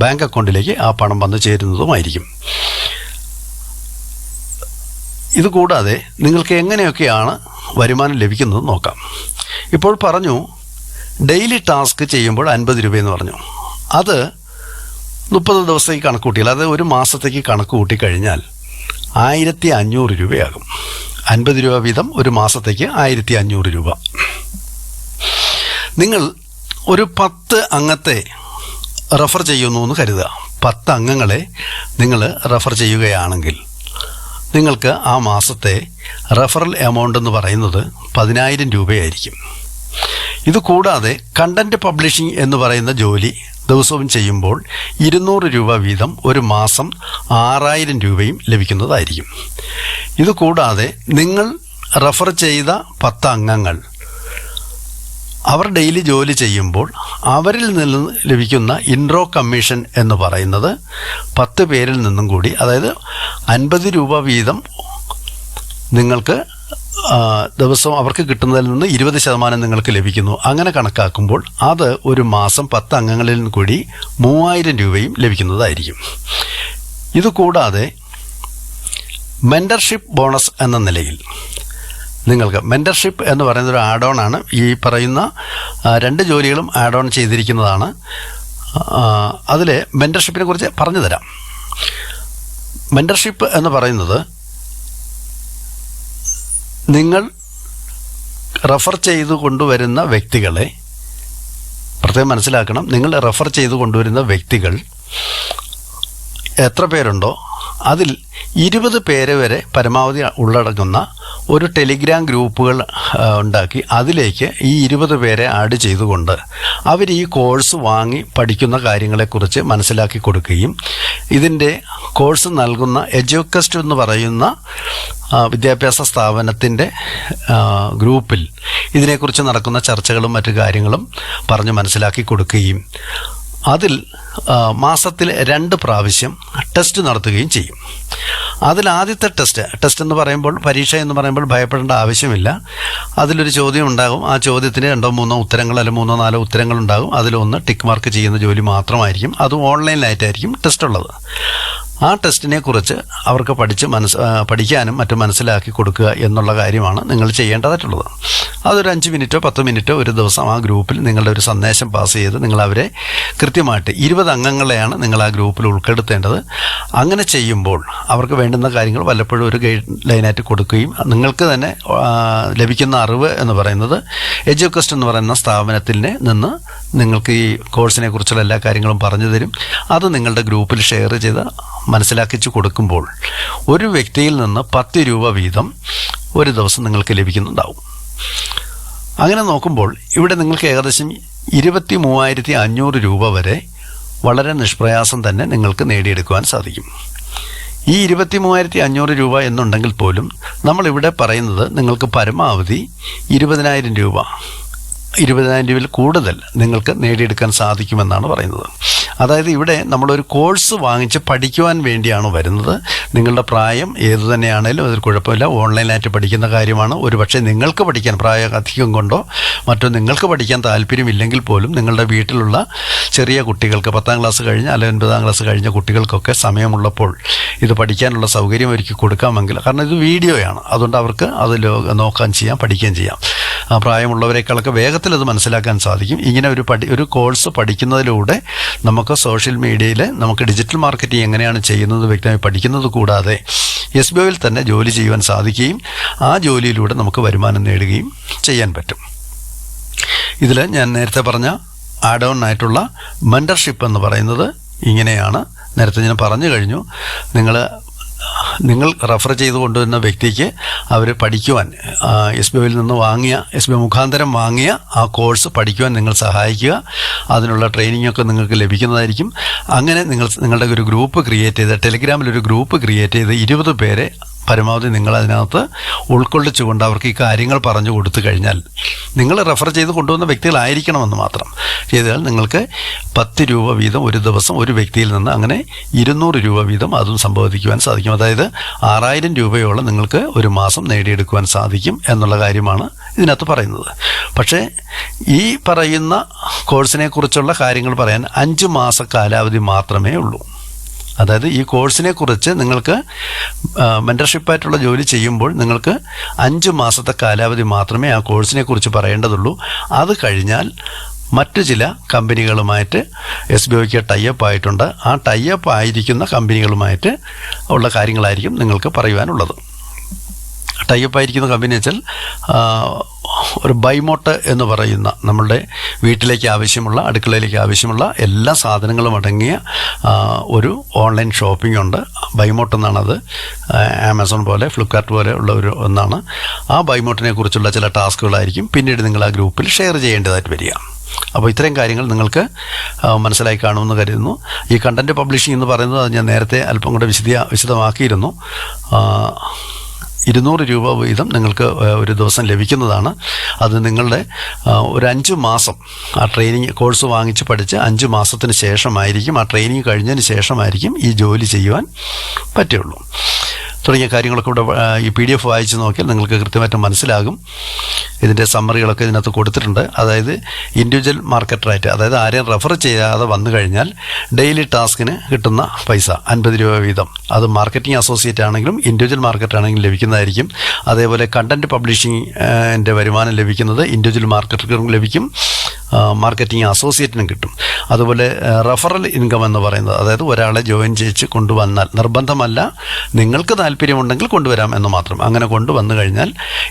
Speaker 1: ബാങ്ക് അക്കൗണ്ടിലേക്ക് ആ പണം വന്നു ചേരുന്നതുമായിരിക്കും. ഇതുകൂടാതെ നിങ്ങൾക്ക് എങ്ങനെയൊക്കെയാണ് വരുമാനം ലഭിക്കുന്നത് നോക്കാം. ഇപ്പോൾ പറഞ്ഞു ഡെയിലി ടാസ്ക് ചെയ്യുമ്പോൾ 50 രൂപയെന്ന് പറഞ്ഞു. അത് 30 ദിവസത്തേക്ക് കണക്ക് കൂട്ടിയാൽ, അത് ഒരു മാസത്തേക്ക് കണക്ക് കൂട്ടിക്കഴിഞ്ഞാൽ 1500 രൂപയാകും. 50 രൂപ വീതം ഒരു മാസത്തേക്ക് 1500 രൂപ. നിങ്ങൾ ഒരു 10 അംഗത്തെ റെഫർ ചെയ്യുന്നു എന്ന് കരുതുക. 10 അംഗങ്ങളെ നിങ്ങൾ റെഫർ ചെയ്യുകയാണെങ്കിൽ നിങ്ങൾക്ക് ആ മാസത്തെ റെഫറൽ എമൗണ്ട് എന്ന് പറയുന്നത് 10000 രൂപയായിരിക്കും. ഇതുകൂടാതെ കണ്ടൻറ് പബ്ലിഷിംഗ് എന്ന് പറയുന്ന ജോലി ദിവസവും ചെയ്യുമ്പോൾ 200 രൂപ വീതം ഒരു മാസം 6000 രൂപയും ലഭിക്കുന്നതായിരിക്കും. ഇതുകൂടാതെ നിങ്ങൾ റെഫർ ചെയ്ത 10 അംഗങ്ങൾ അവർ ഡെയിലി ജോലി ചെയ്യുമ്പോൾ അവരിൽ നിന്ന് ലഭിക്കുന്ന ഇൻട്രോ കമ്മീഷൻ എന്ന് പറയുന്നത് 10 പേരിൽ നിന്നും കൂടി, അതായത് 50 രൂപ വീതം നിങ്ങൾക്ക് ദിവസവും അവർക്ക് കിട്ടുന്നതിൽ നിന്ന് 20% നിങ്ങൾക്ക് ലഭിക്കുന്നു. അങ്ങനെ കണക്കാക്കുമ്പോൾ അത് ഒരു മാസം 10 അംഗങ്ങളിൽ നിന്ന് കൂടി 3000 രൂപയും ലഭിക്കുന്നതായിരിക്കും. ഇതുകൂടാതെ മെൻറ്റർഷിപ്പ് ബോണസ് എന്ന നിലയിൽ നിങ്ങൾക്ക്, മെൻറ്റർഷിപ്പ് എന്ന് പറയുന്നത് ഒരു ആഡ് ഓൺ ആണ്. ഈ പറയുന്ന 2 ജോലികളും ആഡ് ഓൺ ചെയ്തിരിക്കുന്നതാണ്. അതിൽ മെൻറ്റർഷിപ്പിനെ കുറിച്ച് പറഞ്ഞു തരാം. മെൻറ്റർഷിപ്പ് എന്ന് പറയുന്നത് നിങ്ങൾ റെഫർ ചെയ്തു കൊണ്ടുവരുന്ന വ്യക്തികളെ പ്രത്യേകം മനസ്സിലാക്കണം. നിങ്ങൾ റെഫർ ചെയ്തു കൊണ്ടുവരുന്ന വ്യക്തികൾ എത്ര പേരുണ്ടോ അതിൽ 20 പേരെ വരെ പരമാവധി ഉള്ളടങ്ങുന്ന ഒരു ടെലിഗ്രാം ഗ്രൂപ്പുകൾ ഉണ്ടാക്കി അതിലേക്ക് ഈ 20 പേരെ ആഡ് ചെയ്തുകൊണ്ട് അവർ ഈ കോഴ്സ് വാങ്ങി പഠിക്കുന്ന കാര്യങ്ങളെക്കുറിച്ച് മനസ്സിലാക്കി കൊടുക്കുകയും ഇതിൻ്റെ കോഴ്സ് നൽകുന്ന എഡ്യൂക്കസ്റ്റ് എന്ന് പറയുന്ന വിദ്യാഭ്യാസ സ്ഥാപനത്തിൻ്റെ ഗ്രൂപ്പിൽ ഇതിനെക്കുറിച്ച് നടക്കുന്ന ചർച്ചകളും മറ്റു കാര്യങ്ങളും പറഞ്ഞ് മനസ്സിലാക്കി കൊടുക്കുകയും അതിൽ മാസത്തിൽ 2 പ്രാവശ്യം ടെസ്റ്റ് നടത്തുകയും ചെയ്യും. അതിൽ ആദ്യത്തെ ടെസ്റ്റ് എന്ന് പറയുമ്പോൾ, പരീക്ഷ എന്ന് പറയുമ്പോൾ ഭയപ്പെടേണ്ട ആവശ്യമില്ല. അതിലൊരു ചോദ്യം ഉണ്ടാകും. ആ ചോദ്യത്തിന് 2-3 ഉത്തരങ്ങൾ അല്ലെങ്കിൽ 3-4 ഉത്തരങ്ങളുണ്ടാകും. അതിലൊന്ന് ടിക്ക് മാർക്ക് ചെയ്യുന്ന ജോലി മാത്രമായിരിക്കും. അതും ഓൺലൈനിലായിട്ടായിരിക്കും ടെസ്റ്റ് ഉള്ളത്. ആ ടെസ്റ്റിനെ കുറിച്ച് അവർക്ക് പഠിക്കാനും മറ്റും മനസ്സിലാക്കി കൊടുക്കുക എന്നുള്ള കാര്യമാണ് നിങ്ങൾ ചെയ്യേണ്ടതായിട്ടുള്ളത്. അതൊരു 5 മിനിറ്റോ 10 മിനിറ്റോ ഒരു ദിവസം ആ ഗ്രൂപ്പിൽ നിങ്ങളുടെ ഒരു സന്ദേശം പാസ് ചെയ്ത് നിങ്ങൾ അവരെ കൃത്യമായിട്ട് 20 അംഗങ്ങളെയാണ് നിങ്ങൾ ആ ഗ്രൂപ്പിൽ ഉൾപ്പെടുത്തേണ്ടത്. അങ്ങനെ ചെയ്യുമ്പോൾ അവർക്ക് വേണ്ടുന്ന കാര്യങ്ങൾ വല്ലപ്പോഴും ഒരു ഗൈഡ് ലൈനായിട്ട് കൊടുക്കുകയും നിങ്ങൾക്ക് തന്നെ ലഭിക്കുന്ന അറിവ് എന്ന് പറയുന്നത് എഡ്യൂക്വസ്റ്റ് എന്ന് പറയുന്ന സ്ഥാപനത്തിൽ നിന്ന് നിങ്ങൾക്ക് ഈ കോഴ്സിനെ കുറിച്ചുള്ള എല്ലാ കാര്യങ്ങളും പറഞ്ഞു തരും. അത് നിങ്ങളുടെ ഗ്രൂപ്പിൽ ഷെയർ ചെയ്ത് മനസ്സിലാക്കിച്ചു കൊടുക്കുമ്പോൾ ഒരു വ്യക്തിയിൽ നിന്ന് 10 രൂപ വീതം ഒരു ദിവസം നിങ്ങൾക്ക് ലഭിക്കുന്നുണ്ടാവും. അങ്ങനെ നോക്കുമ്പോൾ ഇവിടെ നിങ്ങൾക്ക് ഏകദേശം 23,500 രൂപ വരെ വളരെ നിഷ്പ്രയാസം തന്നെ നിങ്ങൾക്ക് നേടിയെടുക്കുവാൻ സാധിക്കും. ഈ 23,500 രൂപ എന്നുണ്ടെങ്കിൽ പോലും നമ്മളിവിടെ പറയുന്നത് നിങ്ങൾക്ക് പരമാവധി 20,000 രൂപ 20,000 രൂപയിൽ കൂടുതൽ നിങ്ങൾക്ക് നേടിയെടുക്കാൻ സാധിക്കുമെന്നാണ് പറയുന്നത്. അതായത് ഇവിടെ നമ്മളൊരു കോഴ്സ് വാങ്ങിച്ച് പഠിക്കുവാൻ വേണ്ടിയാണ് വരുന്നത്. നിങ്ങളുടെ പ്രായം ഏതു തന്നെയാണേലും അതൊരു കുഴപ്പമില്ല, ഓൺലൈനായിട്ട് പഠിക്കുന്ന കാര്യമാണ്. ഒരു പക്ഷേ നിങ്ങൾക്ക് പഠിക്കാൻ പ്രായം അധികം കൊണ്ടോ മറ്റോ നിങ്ങൾക്ക് പഠിക്കാൻ താല്പര്യമില്ലെങ്കിൽ പോലും നിങ്ങളുടെ വീട്ടിലുള്ള ചെറിയ കുട്ടികൾക്ക് 10ാം ക്ലാസ് കഴിഞ്ഞ് അല്ലെങ്കിൽ 9ാം ക്ലാസ് കഴിഞ്ഞ കുട്ടികൾക്കൊക്കെ സമയമുള്ളപ്പോൾ ഇത് പഠിക്കാനുള്ള സൗകര്യം ഒരുക്കി കൊടുക്കാമെങ്കിൽ, കാരണം ഇത് വീഡിയോയാണ്, അതുകൊണ്ട് അവർക്ക് അത് നോക്കാൻ ചെയ്യാം, പഠിക്കുകയും ചെയ്യാം. പ്രായമുള്ളവരെക്കാളൊക്കെ വേഗത്തിൽ അത് മനസ്സിലാക്കാൻ സാധിക്കും. ഇങ്ങനെ ഒരു കോഴ്സ് പഠിക്കുന്നതിലൂടെ നമുക്ക് സോഷ്യൽ മീഡിയയിൽ നമുക്ക് ഡിജിറ്റൽ മാർക്കറ്റിംഗ് എങ്ങനെയാണ് ചെയ്യുന്നത് വ്യക്തമായി പഠിക്കുന്നത് കൂടാതെ SBOയിൽ തന്നെ ജോലി ചെയ്യുവാൻ സാധിക്കുകയും ആ ജോലിയിലൂടെ നമുക്ക് വരുമാനം നേടുകയും ചെയ്യാൻ പറ്റും. ഇതിൽ ഞാൻ നേരത്തെ പറഞ്ഞ ആഡ് ഓൺ ആയിട്ടുള്ള മെന്റർഷിപ്പ് എന്ന് പറയുന്നത് ഇങ്ങനെയാണ്. നേരത്തെ ഞാൻ പറഞ്ഞു കഴിഞ്ഞു, നിങ്ങൾ റെഫർ ചെയ്ത് കൊണ്ടുവരുന്ന വ്യക്തിക്ക് അവർ പഠിക്കുവാൻ SBOയിൽ നിന്ന് SBO മുഖാന്തരം വാങ്ങിയ ആ കോഴ്സ് പഠിക്കുവാൻ നിങ്ങൾ സഹായിക്കുക. അതിനുള്ള ട്രെയിനിങ്ങൊക്കെ നിങ്ങൾക്ക് ലഭിക്കുന്നതായിരിക്കും. അങ്ങനെ നിങ്ങളുടെ ഒരു ഗ്രൂപ്പ് ക്രിയേറ്റ് ചെയ്ത് ടെലിഗ്രാമിലൊരു ഗ്രൂപ്പ് ക്രിയേറ്റ് ചെയ്ത് 20 പേരെ പരമാവധി നിങ്ങൾ അതിനകത്ത് ഉൾക്കൊള്ളിച്ചുകൊണ്ട് അവർക്ക് ഈ കാര്യങ്ങൾ പറഞ്ഞു കൊടുത്തു കഴിഞ്ഞാൽ, നിങ്ങൾ റെഫർ ചെയ്ത് കൊണ്ടുവന്ന വ്യക്തികളായിരിക്കണമെന്ന് മാത്രം ചെയ്താൽ നിങ്ങൾക്ക് 10 രൂപ വീതം ഒരു ദിവസം ഒരു വ്യക്തിയിൽ നിന്ന് അങ്ങനെ 200 രൂപ വീതം അതും സമ്പാദിക്കുവാൻ സാധിക്കും. അതായത് 6,000 രൂപയോളം നിങ്ങൾക്ക് ഒരു മാസം നേടിയെടുക്കുവാൻ സാധിക്കും എന്നുള്ള കാര്യമാണ് ഇതിനകത്ത് പറയുന്നത്. പക്ഷേ ഈ പറയുന്ന കോഴ്സിനെ കുറിച്ചുള്ള കാര്യങ്ങൾ പറയാൻ 5 മാസ കാലാവധി മാത്രമേ ഉള്ളൂ. അതായത് ഈ കോഴ്സിനെ കുറിച്ച് നിങ്ങൾക്ക് മെന്റർഷിപ്പായിട്ടുള്ള ജോലി ചെയ്യുമ്പോൾ നിങ്ങൾക്ക് 5 മാസത്തെ കാലാവധി മാത്രമേ ആ കോഴ്സിനെ കുറിച്ച് പറയേണ്ടതുള്ളൂ. അത് കഴിഞ്ഞാൽ മറ്റു ചില കമ്പനികളുമായിട്ട് SBOയ്ക്ക് ടൈപ്പ് ആയിട്ടുണ്ട്. ആ ടൈപ്പ് ആയിരിക്കുന്ന കമ്പനികളുമായിട്ട് ഉള്ള കാര്യങ്ങളായിരിക്കും നിങ്ങൾക്ക് പറയുവാനുള്ളത്. ടൈപ്പ് ആയിരിക്കുന്ന കമ്പനി വെച്ചാൽ ഒരു ബൈമോട്ട് എന്ന് പറയുന്ന നമ്മളുടെ വീട്ടിലേക്ക് ആവശ്യമുള്ള അടുക്കളയിലേക്ക് ആവശ്യമുള്ള എല്ലാ സാധനങ്ങളും അടങ്ങിയ ഒരു ഓൺലൈൻ ഷോപ്പിംഗ് ഉണ്ട്. ബൈമോട്ട് എന്നാണത്. ആമസോൺ പോലെ ഫ്ലിപ്കാർട്ട് പോലെ ഉള്ള ഒന്നാണ്. ആ ബൈമോട്ടിനെ കുറിച്ചുള്ള ചില ടാസ്കുകളായിരിക്കും പിന്നീട് നിങ്ങൾ ആ ഗ്രൂപ്പിൽ ഷെയർ ചെയ്യേണ്ടതായിട്ട് വരിക. അപ്പോൾ ഇത്രയും കാര്യങ്ങൾ നിങ്ങൾക്ക് മനസ്സിലായി കാണുമെന്ന് കരുതുന്നു. ഈ കണ്ടന്റ് പബ്ലിഷിംഗ് എന്ന് പറയുന്നത് അത് ഞാൻ നേരത്തെ അല്പം കൂടെ വിശദമാക്കിയിരുന്നു. 200 രൂപ വീതം നിങ്ങൾക്ക് ഒരു ദിവസം ലഭിക്കുന്നതാണ്. അത് നിങ്ങളുടെ ഒരു 5 മാസം ആ ട്രെയിനിങ് കോഴ്സ് വാങ്ങിച്ച് പഠിച്ച് 5 മാസത്തിന് ശേഷമായിരിക്കും, ആ ട്രെയിനിങ് കഴിഞ്ഞതിന് ശേഷമായിരിക്കും ഈ ജോലി ചെയ്യുവാൻ പറ്റുള്ളൂ. തുടങ്ങിയ കാര്യങ്ങളൊക്കെ ഇവിടെ ഈ PDF വായിച്ച് നോക്കിയാൽ നിങ്ങൾക്ക് കൃത്യമായിട്ട് മനസ്സിലാകും. ഇതിൻ്റെ സമ്മറികളൊക്കെ ഇതിനകത്ത് കൊടുത്തിട്ടുണ്ട്. അതായത് ഇൻഡിവിജ്വൽ മാർക്കറ്റ് റേറ്റ്, അതായത് ആരെയും റെഫർ ചെയ്യാതെ വന്നു കഴിഞ്ഞാൽ ഡെയിലി ടാസ്കിന് കിട്ടുന്ന പൈസ 50 രൂപ വീതം അത് മാർക്കറ്റിംഗ് അസോസിയേറ്റ് ആണെങ്കിലും ഇൻഡിവിജ്വൽ മാർക്കറ്റ് ആണെങ്കിലും ലഭിക്കുന്നതായിരിക്കും. അതേപോലെ കണ്ടന്റ് പബ്ലിഷിങ്ങിൻ്റെ വരുമാനം ലഭിക്കുന്നത് ഇൻഡിവിജ്വൽ മാർക്കറ്റർക്കും ലഭിക്കും, മാർക്കറ്റിംഗ് അസോസിയേറ്റിനും കിട്ടും. അതുപോലെ റെഫറൽ ഇൻകം എന്ന് പറയുന്നത്, അതായത് ഒരാളെ ജോയിൻ ചെയ്യിച്ച് കൊണ്ടുവന്നാൽ, നിർബന്ധമല്ല, നിങ്ങൾക്ക് താല്പര്യമുണ്ടെങ്കിൽ കൊണ്ടുവരാം എന്ന് മാത്രം. അങ്ങനെ കൊണ്ടുവന്നു കഴിഞ്ഞാൽ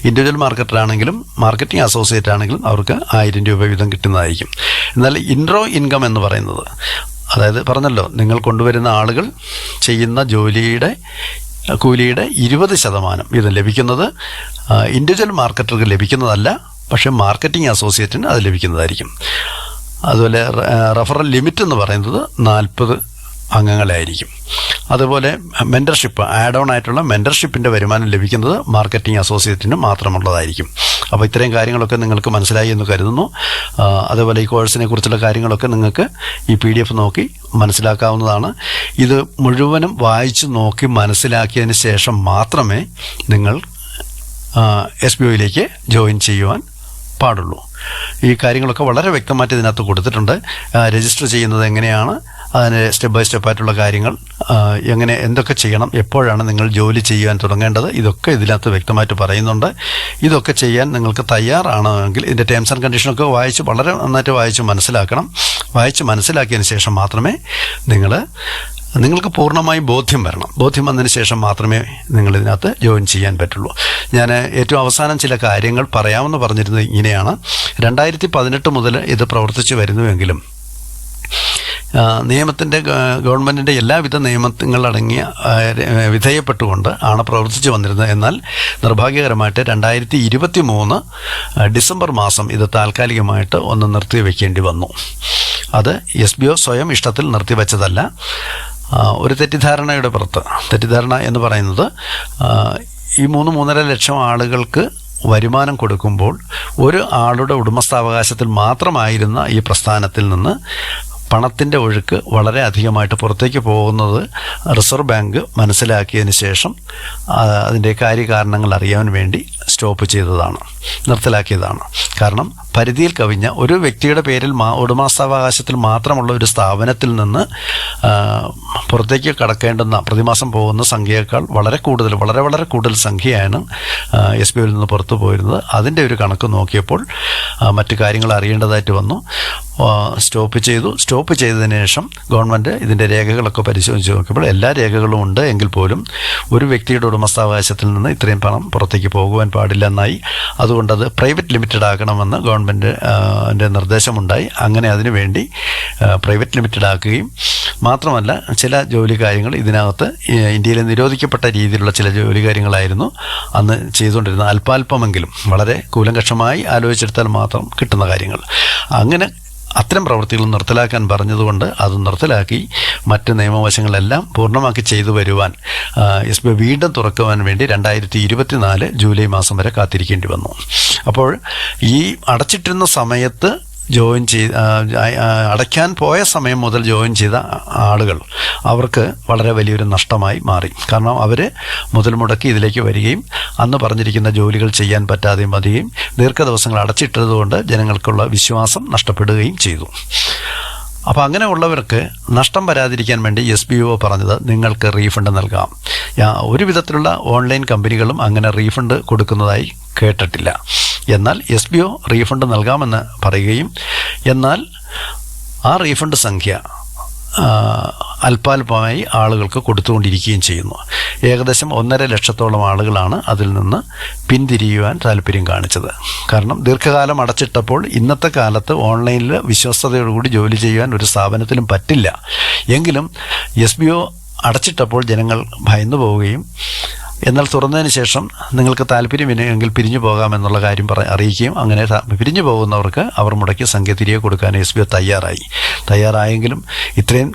Speaker 1: ഇൻഡിവിജ്വൽ മാർക്കറ്ററാണെങ്കിലും മാർക്കറ്റിംഗ് അസോസിയേറ്റ് ആണെങ്കിലും അവർക്ക് 1000 രൂപ വീതം കിട്ടുന്നതായിരിക്കും. എന്നാൽ ഇൻട്രോ ഇൻകം എന്ന് പറയുന്നത്, അതായത് പറഞ്ഞല്ലോ, നിങ്ങൾ കൊണ്ടുവരുന്ന ആളുകൾ ചെയ്യുന്ന ജോലിയുടെ കൂലിയുടെ 20% വീതം ലഭിക്കുന്നത് ഇൻഡിവിജ്വൽ മാർക്കറ്റർക്ക് ലഭിക്കുന്നതല്ല, പക്ഷേ മാർക്കറ്റിംഗ് അസോസിയേറ്റിന് അത് ലഭിക്കുന്നതായിരിക്കും. അതുപോലെ റെഫറൽ ലിമിറ്റ് എന്ന് പറയുന്നത് 40 അംഗങ്ങളായിരിക്കും. അതുപോലെ മെന്റർഷിപ്പ്, ആഡ് ഓൺ ആയിട്ടുള്ള മെന്റർഷിപ്പിൻ്റെ വരുമാനം ലഭിക്കുന്നത് മാർക്കറ്റിംഗ് അസോസിയേറ്റിന് മാത്രമുള്ളതായിരിക്കും. അപ്പോൾ ഇത്രയും കാര്യങ്ങളൊക്കെ നിങ്ങൾക്ക് മനസ്സിലായി എന്ന് കരുതുന്നു. അതുപോലെ ഈ കോഴ്സിനെ കുറിച്ചുള്ള കാര്യങ്ങളൊക്കെ നിങ്ങൾക്ക് ഈ PDF നോക്കി മനസ്സിലാക്കാവുന്നതാണ്. ഇത് മുഴുവനും വായിച്ച് നോക്കി മനസ്സിലാക്കിയതിന് ശേഷം മാത്രമേ നിങ്ങൾ SBOയിലേക്ക് ജോയിൻ ചെയ്യുവാൻ പാടുള്ളൂ. ഈ കാര്യങ്ങളൊക്കെ വളരെ വ്യക്തമായിട്ട് ഇതിനകത്ത് കൊടുത്തിട്ടുണ്ട്. രജിസ്റ്റർ ചെയ്യുന്നത് എങ്ങനെയാണ്, അതിന് സ്റ്റെപ്പ് ബൈ സ്റ്റെപ്പായിട്ടുള്ള കാര്യങ്ങൾ, എന്തൊക്കെ ചെയ്യണം, എപ്പോഴാണ് നിങ്ങൾ ജോലി ചെയ്യാൻ തുടങ്ങേണ്ടത്, ഇതൊക്കെ ഇതിനകത്ത് വ്യക്തമായിട്ട് പറയുന്നുണ്ട്. ഇതൊക്കെ ചെയ്യാൻ നിങ്ങൾക്ക് തയ്യാറാണെങ്കിൽ ഇതിൻ്റെ ടേംസ് ആൻഡ് കണ്ടീഷനൊക്കെ വളരെ നന്നായിട്ട് വായിച്ച് മനസ്സിലാക്കണം. വായിച്ച് മനസ്സിലാക്കിയതിന് ശേഷം മാത്രമേ നിങ്ങൾക്ക് പൂർണ്ണമായി ബോധ്യം വരണം. ബോധ്യം വന്നതിന് ശേഷം മാത്രമേ നിങ്ങളിതിനകത്ത് ജോയിൻ ചെയ്യാൻ പറ്റുള്ളൂ. ഞാൻ ഏറ്റവും അവസാനം ചില കാര്യങ്ങൾ പറയാമെന്ന് പറഞ്ഞിരുന്നത് ഇങ്ങനെയാണ്. 2018 മുതൽ ഇത് പ്രവർത്തിച്ചു വരുന്നുവെങ്കിലും ഗവൺമെൻറ്റിൻ്റെ എല്ലാവിധ നിയമങ്ങളടങ്ങിയ വിധേയപ്പെട്ടുകൊണ്ട് ആണ് പ്രവർത്തിച്ചു വന്നിരുന്നത്. എന്നാൽ നിർഭാഗ്യകരമായിട്ട് 2023 ഡിസംബർ മാസം ഇത് താൽക്കാലികമായിട്ട് ഒന്ന് നിർത്തിവെക്കേണ്ടി വന്നു. അത് SBO സ്വയം ഇഷ്ടത്തിൽ നിർത്തിവെച്ചതല്ല, ഒരു തെറ്റിദ്ധാരണയുടെ പുറത്ത്. തെറ്റിദ്ധാരണ എന്ന് പറയുന്നത് ഈ 3-3.5 ലക്ഷം ആളുകൾക്ക് വരുമാനം കൊടുക്കുമ്പോൾ ഒരു ആളുടെ ഉടമസ്ഥാവകാശത്തിൽ മാത്രമായിരുന്ന ഈ പ്രസ്ഥാനത്തിൽ നിന്ന് പണത്തിൻ്റെ ഒഴുക്ക് വളരെ അധികമായിട്ട് പുറത്തേക്ക് പോകുന്നത് റിസർവ് ബാങ്ക് മനസ്സിലാക്കിയതിന് ശേഷം അതിൻ്റെ കാര്യകാരണങ്ങൾ അറിയാൻ വേണ്ടി സ്റ്റോപ്പ് ചെയ്തതാണ്, നിർത്തലാക്കിയതാണ്. കാരണം പരിധിയിൽ കവിഞ്ഞ ഒരു വ്യക്തിയുടെ പേരിൽ ഉടമസ്ഥാവകാശത്തിൽ മാത്രമുള്ള ഒരു സ്ഥാപനത്തിൽ നിന്ന് പുറത്തേക്ക് കടക്കേണ്ടുന്ന പ്രതിമാസം പോകുന്ന സംഖ്യയേക്കാൾ വളരെ കൂടുതൽ സംഖ്യയാണ് SBOയിൽ നിന്ന് പുറത്തു പോയിരുന്നത്. അതിൻ്റെ ഒരു കണക്ക് നോക്കിയപ്പോൾ മറ്റു കാര്യങ്ങൾ അറിയേണ്ടതായിട്ട് വന്നു. സ്റ്റോപ്പ് ചെയ്തതിന് ശേഷം ഗവൺമെൻറ് ഇതിൻ്റെ രേഖകളൊക്കെ പരിശോധിച്ച് നോക്കിയപ്പോൾ എല്ലാ രേഖകളും ഉണ്ട് എങ്കിൽ പോലും ഒരു വ്യക്തിയുടെ ഉടമസ്ഥാവകാശത്തിൽ നിന്ന് ഇത്രയും പണം പുറത്തേക്ക് പോകുവാൻ പാടില്ലെന്നായി. അതുകൊണ്ടത് പ്രൈവറ്റ് ലിമിറ്റഡ് ആക്കണമെന്ന് ഗവൺമെൻറ്റിൻ്റെ നിർദ്ദേശമുണ്ടായി. അങ്ങനെ അതിനുവേണ്ടി പ്രൈവറ്റ് ലിമിറ്റഡ് ആക്കുകയും മാത്രമല്ല ചില ജോലി കാര്യങ്ങൾ ഇതിനകത്ത് ഇന്ത്യയിൽ നിരോധിക്കപ്പെട്ട രീതിയിലുള്ള ചില ജോലി കാര്യങ്ങളായിരുന്നു അന്ന് ചെയ്തുകൊണ്ടിരുന്നത്. അല്പാൽപമെങ്കിലും വളരെ കൂലങ്കഷമായി ആലോചിച്ചെടുത്താൽ മാത്രം കിട്ടുന്ന കാര്യങ്ങൾ. അങ്ങനെ അത്തരം പ്രവൃത്തികൾ നിർത്തലാക്കാൻ പറഞ്ഞതുകൊണ്ട് അത് നിർത്തലാക്കി മറ്റ് നിയമവശങ്ങളെല്ലാം പൂർണ്ണമാക്കി ചെയ്തു വരുവാൻ SBO വീണ്ടും തുറക്കുവാൻ വേണ്ടി 2024 ജൂലൈ മാസം വരെ കാത്തിരിക്കേണ്ടി വന്നു. അപ്പോൾ ഈ അടച്ചിട്ടിരുന്ന സമയത്ത് അടയ്ക്കാൻ പോയ സമയം മുതൽ ജോയിൻ ചെയ്ത ആളുകൾ അവർക്ക് വളരെ വലിയൊരു നഷ്ടമായി മാറി. കാരണം അവർ മുതൽ മുടക്കി ഇതിലേക്ക് വരികയും അന്ന് പറഞ്ഞിരിക്കുന്ന ജോലികൾ ചെയ്യാൻ പറ്റാതെയും വരികയും ദീർഘദിവസങ്ങൾ അടച്ചിട്ടതുകൊണ്ട് ജനങ്ങൾക്കുള്ള വിശ്വാസം നഷ്ടപ്പെടുകയും ചെയ്തു. അപ്പോൾ അങ്ങനെയുള്ളവർക്ക് നഷ്ടം വരാതിരിക്കാൻ വേണ്ടി SBO പറഞ്ഞത് നിങ്ങൾക്ക് റീഫണ്ട് നൽകാം. ഒരു വിധത്തിലുള്ള ഓൺലൈൻ കമ്പനികളും അങ്ങനെ റീഫണ്ട് കൊടുക്കുന്നതായി കേട്ടിട്ടില്ല. എന്നാൽ SBO റീഫണ്ട് നൽകാമെന്ന് പറയുകയും എന്നാൽ ആ റീഫണ്ട് സംഖ്യ അല്പാൽപമായി ആളുകൾക്ക് കൊടുത്തുകൊണ്ടിരിക്കുകയും ചെയ്യുന്നു. ഏകദേശം 1.5 ലക്ഷത്തോളം ആളുകളാണ് അതിൽ നിന്ന് പിന്തിരിയുവാൻ താല്പര്യം കാണിച്ചത്. കാരണം ദീർഘകാലം അടച്ചിട്ടപ്പോൾ ഇന്നത്തെ കാലത്ത് ഓൺലൈനിൽ വിശ്വസ്തയോടുകൂടി ജോലി ചെയ്യാൻ ഒരു സ്ഥാപനത്തിലും പറ്റില്ല. എങ്കിലും SBO അടച്ചിട്ടപ്പോൾ ജനങ്ങൾ ഭയന്നു പോവുകയും എന്നാൽ തുറന്നതിന് ശേഷം നിങ്ങൾക്ക് താല്പര്യമില്ലെങ്കിൽ പിരിഞ്ഞു പോകാമെന്നുള്ള കാര്യം അറിയിക്കുകയും അങ്ങനെ പിരിഞ്ഞു പോകുന്നവർക്ക് അവർ മുടക്കിയ സംഖ്യ തിരികെ കൊടുക്കാൻ SBO തയ്യാറായെങ്കിലും ഇത്രയും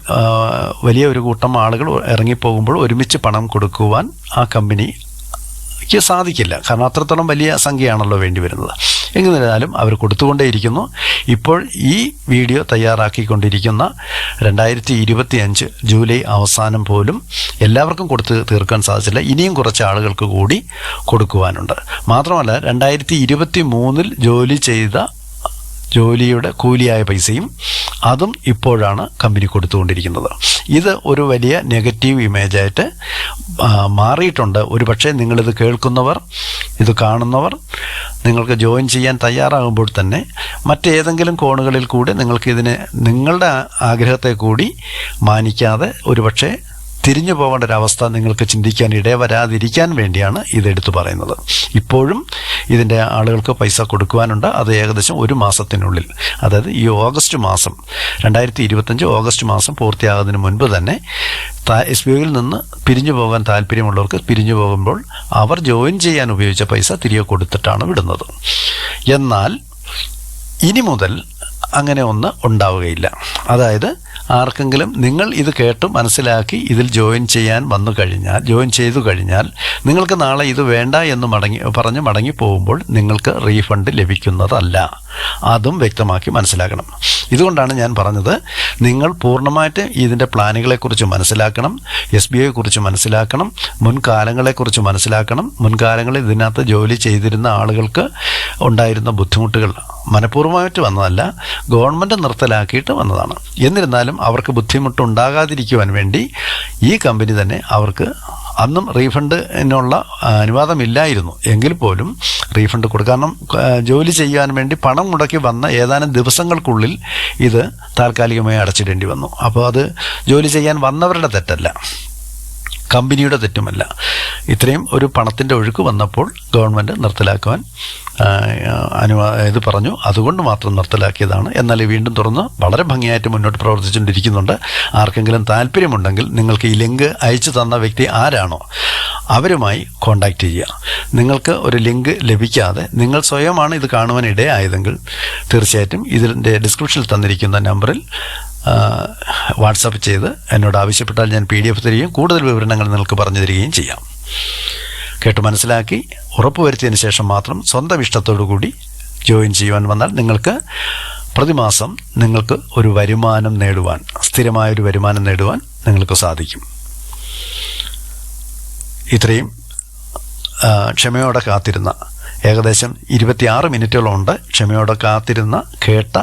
Speaker 1: വലിയ ഒരു കൂട്ടം ആളുകൾ ഇറങ്ങിപ്പോകുമ്പോൾ ഒരുമിച്ച് പണം കൊടുക്കുവാൻ ആ കമ്പനിക്ക് സാധിക്കില്ല. കാരണം അത്രത്തോളം വലിയ സംഖ്യയാണല്ലോ വേണ്ടി വരുന്നത്. എന്നിരുന്നാലും അവർ കൊടുത്തുകൊണ്ടേയിരിക്കുന്നു. ഇപ്പോൾ ഈ വീഡിയോ തയ്യാറാക്കിക്കൊണ്ടിരിക്കുന്ന 2025 ജൂലൈ അവസാനം പോലും എല്ലാവർക്കും കൊടുത്ത് തീർക്കാൻ സാധിച്ചില്ല. ഇനിയും കുറച്ച് ആളുകൾക്ക് കൂടി കൊടുക്കുവാനുണ്ട്. മാത്രമല്ല 2023 ജോലി ചെയ്ത ജോലിയുടെ കൂലിയായ പൈസയും അതും ഇപ്പോഴാണ് കമ്പനി കൊടുത്തുകൊണ്ടിരിക്കുന്നത്. ഇത് ഒരു വലിയ നെഗറ്റീവ് ഇമേജായിട്ട് മാറിയിട്ടുണ്ട്. ഒരുപക്ഷെ നിങ്ങളിത് കേൾക്കുന്നവർ, ഇത് കാണുന്നവർ, നിങ്ങൾക്ക് ജോയിൻ ചെയ്യാൻ തയ്യാറാകുമ്പോൾ തന്നെ മറ്റേതെങ്കിലും കോണുകളിൽ കൂടി നിങ്ങളുടെ ആഗ്രഹത്തെ കൂടി മാനിക്കാതെ ഒരുപക്ഷെ തിരിഞ്ഞു പോകേണ്ട ഒരവസ്ഥ നിങ്ങൾക്ക് ചിന്തിക്കാൻ ഇടവരാതിരിക്കാൻ വേണ്ടിയാണ് ഇതെടുത്തു പറയുന്നത്. ഇപ്പോഴും ഇതിൻ്റെ ആളുകൾക്ക് പൈസ കൊടുക്കുവാനുണ്ട്. അത് ഏകദേശം ഒരു മാസത്തിനുള്ളിൽ, അതായത് ഈ ഓഗസ്റ്റ് മാസം 2025 ഓഗസ്റ്റ് മാസം പൂർത്തിയാകുന്നതിന് മുൻപ് തന്നെ SBOയിൽ നിന്ന് പിരിഞ്ഞു പോകാൻ താല്പര്യമുള്ളവർക്ക് പിരിഞ്ഞു പോകുമ്പോൾ അവർ ജോയിൻ ചെയ്യാൻ ഉപയോഗിച്ച പൈസ തിരികെ കൊടുത്തിട്ടാണ് വിടുന്നത്. എന്നാൽ ഇനി മുതൽ അങ്ങനെ ഒന്ന് ഉണ്ടാവുകയില്ല. അതായത് ആർക്കെങ്കിലും നിങ്ങൾ ഇത് കേട്ട് മനസ്സിലാക്കി ഇതിൽ ജോയിൻ ചെയ്തു കഴിഞ്ഞാൽ നിങ്ങൾക്ക് നാളെ ഇത് വേണ്ട എന്ന് പറഞ്ഞ് മടങ്ങി പോകുമ്പോൾ നിങ്ങൾക്ക് റീഫണ്ട് ലഭിക്കുന്നതല്ല. അതും വ്യക്തമാക്കി മനസ്സിലാക്കണം. ഇതുകൊണ്ടാണ് ഞാൻ പറഞ്ഞത്, നിങ്ങൾ പൂർണ്ണമായിട്ട് ഇതിൻ്റെ പ്ലാനുകളെക്കുറിച്ച് മനസ്സിലാക്കണം, SBI കുറിച്ച് മനസ്സിലാക്കണം, മുൻകാലങ്ങളെക്കുറിച്ച് മനസ്സിലാക്കണം. മുൻകാലങ്ങളിൽ ഇതിനകത്ത് ജോലി ചെയ്തിരുന്ന ആളുകൾക്ക് ഉണ്ടായിരുന്ന ബുദ്ധിമുട്ടുകൾ മനഃപൂർവ്വമായിട്ട് വന്നതല്ല, ഗവൺമെൻറ് നിർത്തലാക്കിയിട്ട് വന്നതാണ്. എന്നിരുന്നാലും അവർക്ക് ബുദ്ധിമുട്ടുണ്ടാകാതിരിക്കുവാൻ വേണ്ടി ഈ കമ്പനി തന്നെ അവർക്ക് അന്നും റീഫണ്ടിനുള്ള അനുവാദമില്ലായിരുന്നു. എങ്കിൽ പോലും റീഫണ്ട് കൊടുക്കും. കാരണം ജോലി ചെയ്യാൻ വേണ്ടി പണം മുടക്കി വന്ന ഏതാനും ദിവസങ്ങൾക്കുള്ളിൽ ഇത് താൽക്കാലികമായി അടച്ചിടേണ്ടി വന്നു. അപ്പോൾ അത് ജോലി ചെയ്യാൻ വന്നവരുടെ തെറ്റല്ല, കമ്പനിയുടെ തെറ്റുമല്ല. ഇത്രയും ഒരു പണത്തിൻ്റെ ഒഴുക്ക് വന്നപ്പോൾ ഗവൺമെൻറ് നിർത്തലാക്കുവാൻ ഇത് പറഞ്ഞു. അതുകൊണ്ട് മാത്രം നിർത്തലാക്കിയതാണ്. എന്നാൽ വീണ്ടും തുറന്ന് വളരെ ഭംഗിയായിട്ട് മുന്നോട്ട് പ്രവർത്തിച്ചുകൊണ്ടിരിക്കുന്നുണ്ട്. ആർക്കെങ്കിലും താല്പര്യമുണ്ടെങ്കിൽ നിങ്ങൾക്ക് ഈ ലിങ്ക് അയച്ചു തന്ന വ്യക്തി ആരാണോ അവരുമായി കോൺടാക്റ്റ് ചെയ്യുക. നിങ്ങൾക്ക് ഒരു ലിങ്ക് ലഭിക്കാതെ നിങ്ങൾ സ്വയമാണ് ഇത് കാണുവാൻ ഇടയായതെങ്കിൽ തീർച്ചയായിട്ടും ഇതിൻ്റെ ഡിസ്ക്രിപ്ഷനിൽ തന്നിരിക്കുന്ന നമ്പറിൽ വാട്സാപ്പ് ചെയ്ത് എന്നോട് ആവശ്യപ്പെട്ടാൽ ഞാൻ PDF തരികയും കൂടുതൽ വിവരണങ്ങൾ നിങ്ങൾക്ക് പറഞ്ഞു തരികയും ചെയ്യാം. കേട്ട് മനസ്സിലാക്കി ഉറപ്പുവരുത്തിയതിന് ശേഷം മാത്രം സ്വന്തം ഇഷ്ടത്തോടു കൂടി ജോയിൻ ചെയ്യുവാൻ വന്നാൽ നിങ്ങൾക്ക് പ്രതിമാസം നിങ്ങൾക്ക് ഒരു വരുമാനം നേടുവാൻ, സ്ഥിരമായൊരു വരുമാനം നേടുവാൻ നിങ്ങൾക്ക് സാധിക്കും. ഇത്രയും ക്ഷമയോടെ കാത്തിരുന്ന, ഏകദേശം 26 മിനിറ്റുകളുണ്ട് ക്ഷമയോടെ കാത്തിരുന്ന കേട്ട